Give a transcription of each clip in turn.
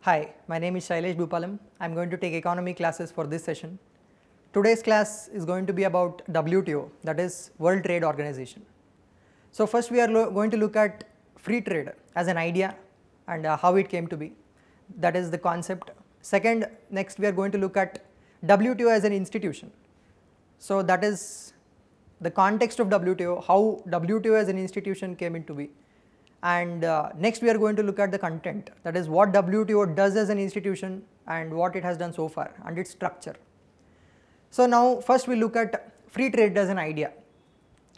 Hi, my name is Shailesh Bhupalam. I am going to take economy classes for this session. Today's class is going to be about WTO, that is World Trade Organization. So first we are going to look at free trade as an idea and how it came to be, that is the concept. Second, next we are going to look at WTO as an institution. So that is the context of WTO, how WTO as an institution came into be. And next we are going to look at the content, that is what WTO does as an institution and what it has done so far and its structure. So now first we look at free trade as an idea.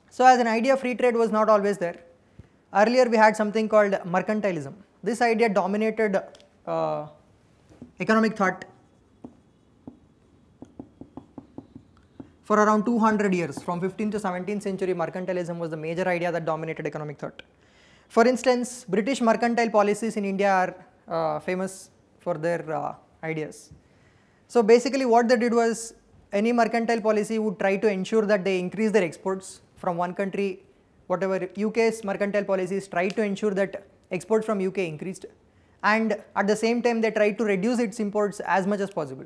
So as an idea, free trade was not always there. Earlier we had something called mercantilism. This idea dominated economic thought for around 200 years. From 15th to 17th century, mercantilism was the major idea that dominated economic thought. For instance, British mercantile policies in India are famous for their ideas. So basically what they did was, any mercantile policy would try to ensure that they increase their exports from one country. Whatever UK's mercantile policies tried to ensure that exports from UK increased, and at the same time they tried to reduce its imports as much as possible.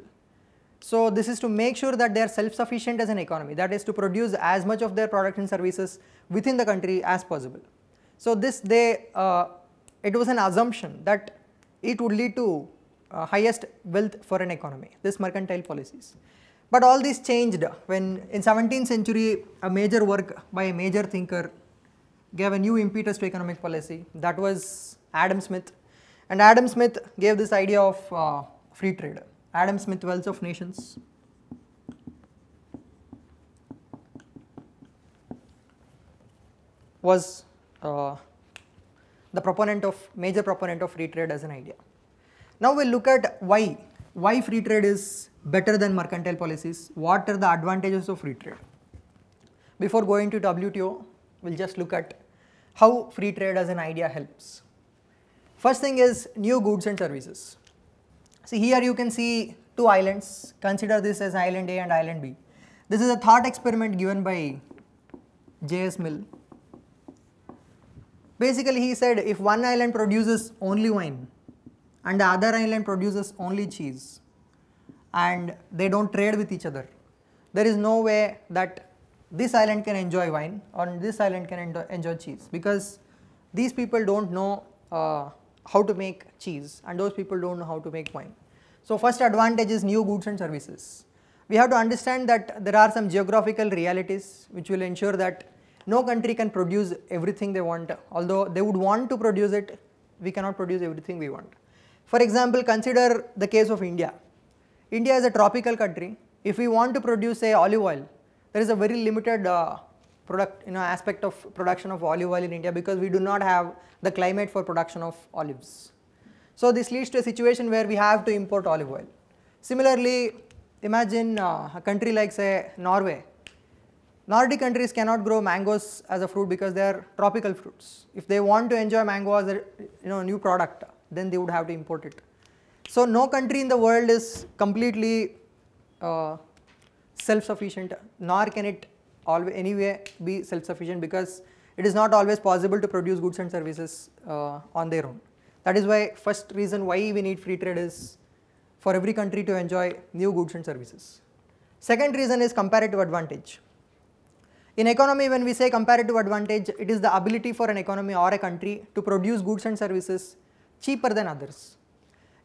So this is to make sure that they are self-sufficient as an economy, that is to produce as much of their products and services within the country as possible. So this it was an assumption that it would lead to highest wealth for an economy, this mercantile policies. But all this changed when in 17th century a major work by a major thinker gave a new impetus to economic policy, that was Adam Smith. And Adam Smith gave this idea of free trade. Adam Smith, Wealth of Nations. Was the major proponent of free trade as an idea. Now we will look at why free trade is better than mercantile policies, what are the advantages of free trade. Before going to WTO, we will just look at how free trade as an idea helps. First thing is new goods and services. See, here you can see two islands, consider this as island A and island B. This is a thought experiment given by J.S. Mill. Basically he said, if one island produces only wine and the other island produces only cheese and they don't trade with each other, there is no way that this island can enjoy wine or this island can enjoy cheese, because these people don't know how to make cheese and those people don't know how to make wine. So first advantage is new goods and services. We have to understand that there are some geographical realities which will ensure that no country can produce everything they want, although they would want to produce it, we cannot produce everything we want. For example, consider the case of India. India is a tropical country. If we want to produce say olive oil, there is a very limited aspect of production of olive oil in India, because we do not have the climate for production of olives. So this leads to a situation where we have to import olive oil. Similarly, imagine a country like say Norway. Nordic countries cannot grow mangoes as a fruit because they are tropical fruits. If they want to enjoy mango as a new product, then they would have to import it. So no country in the world is completely self-sufficient, nor can it anyway be self-sufficient, because it is not always possible to produce goods and services on their own. That is why first reason why we need free trade is for every country to enjoy new goods and services. Second reason is comparative advantage. In economy, when we say comparative advantage, it is the ability for an economy or a country to produce goods and services cheaper than others.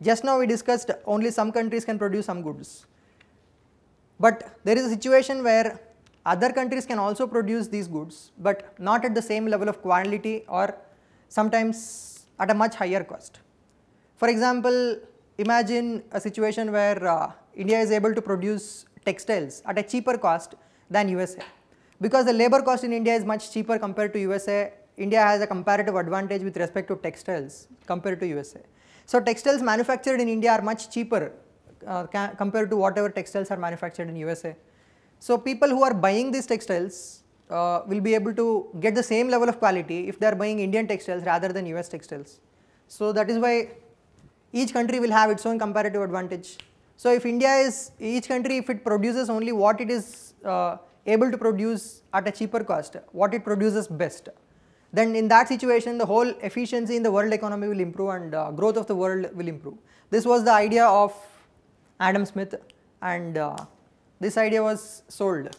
Just now we discussed only some countries can produce some goods, but there is a situation where other countries can also produce these goods, but not at the same level of quality or sometimes at a much higher cost. For example, imagine a situation where India is able to produce textiles at a cheaper cost than USA. Because the labor cost in India is much cheaper compared to USA, India has a comparative advantage with respect to textiles compared to USA. So textiles manufactured in India are much cheaper compared to whatever textiles are manufactured in USA. So people who are buying these textiles will be able to get the same level of quality if they are buying Indian textiles rather than US textiles. So that is why each country will have its own comparative advantage. So if each country, if it produces only what it is able to produce at a cheaper cost, what it produces best, then in that situation the whole efficiency in the world economy will improve and growth of the world will improve. This was the idea of Adam Smith, and this idea was sold.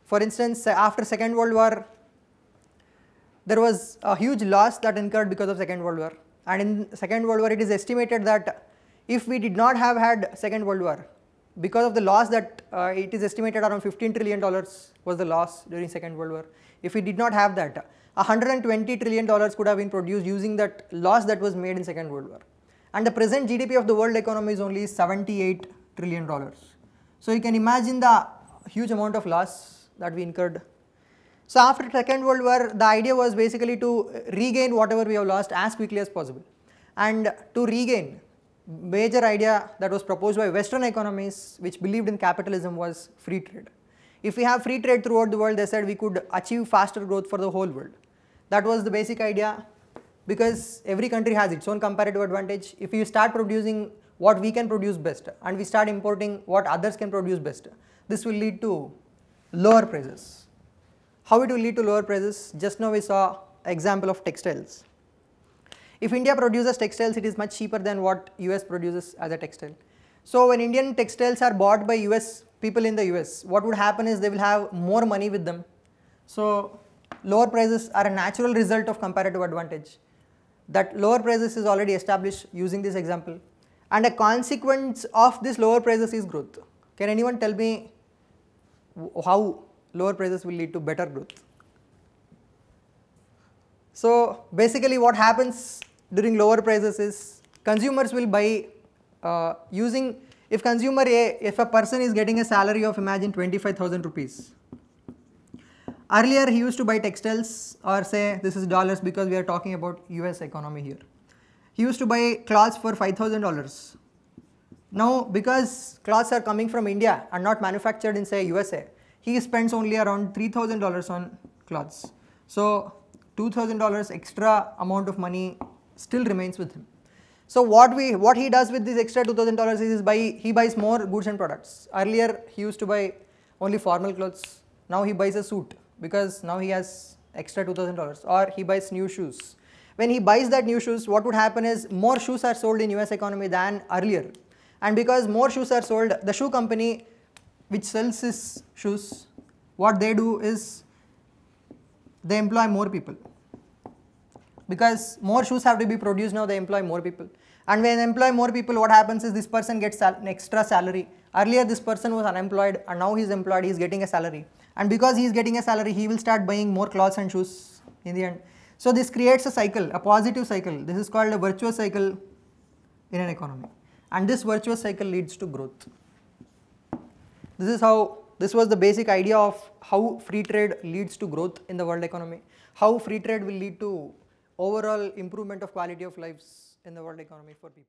For instance, after Second World War, there was a huge loss that incurred because of Second World War, and in Second World War it is estimated that if we did not have had Second World War, because of the loss that it is estimated around $15 trillion was the loss during Second World War. If we did not have that, $120 trillion could have been produced using that loss that was made in Second World War. And the present GDP of the world economy is only $78 trillion. So you can imagine the huge amount of loss that we incurred. So after Second World War, the idea was basically to regain whatever we have lost as quickly as possible. And to regain, major idea that was proposed by Western economies which believed in capitalism was free trade. If we have free trade throughout the world, they said we could achieve faster growth for the whole world. That was the basic idea, because every country has its own comparative advantage. If you start producing what we can produce best and we start importing what others can produce best, this will lead to lower prices. How it will lead to lower prices? Just now we saw an example of textiles. If India produces textiles, it is much cheaper than what US produces as a textile. So when Indian textiles are bought by US people in the US, what would happen is they will have more money with them. So lower prices are a natural result of comparative advantage. That lower prices is already established using this example, and a consequence of this lower prices is growth. Can anyone tell me how lower prices will lead to better growth? So basically what happens during lower prices is consumers will buy if a person is getting a salary of, imagine, 25,000 rupees. Earlier he used to buy textiles, or say this is dollars because we are talking about US economy here. He used to buy clothes for $5,000. Now because clothes are coming from India and not manufactured in, say, USA, he spends only around $3,000 on clothes. So $2,000 extra amount of money still remains with him. So what he does with this extra $2,000 is he buys more goods and products. Earlier he used to buy only formal clothes. Now he buys a suit because now he has extra $2,000, or he buys new shoes. When he buys that new shoes, what would happen is more shoes are sold in US economy than earlier. And because more shoes are sold, the shoe company which sells his shoes, what they do is they employ more people. Because more shoes have to be produced now, they employ more people. And when they employ more people, what happens is this person gets an extra salary. Earlier this person was unemployed and now he is employed, he is getting a salary. And because he is getting a salary, he will start buying more clothes and shoes in the end. So this creates a cycle, a positive cycle. This is called a virtuous cycle in an economy. And this virtuous cycle leads to growth. This was the basic idea of how free trade leads to growth in the world economy. How free trade will lead to overall improvement of quality of lives in the world economy for people.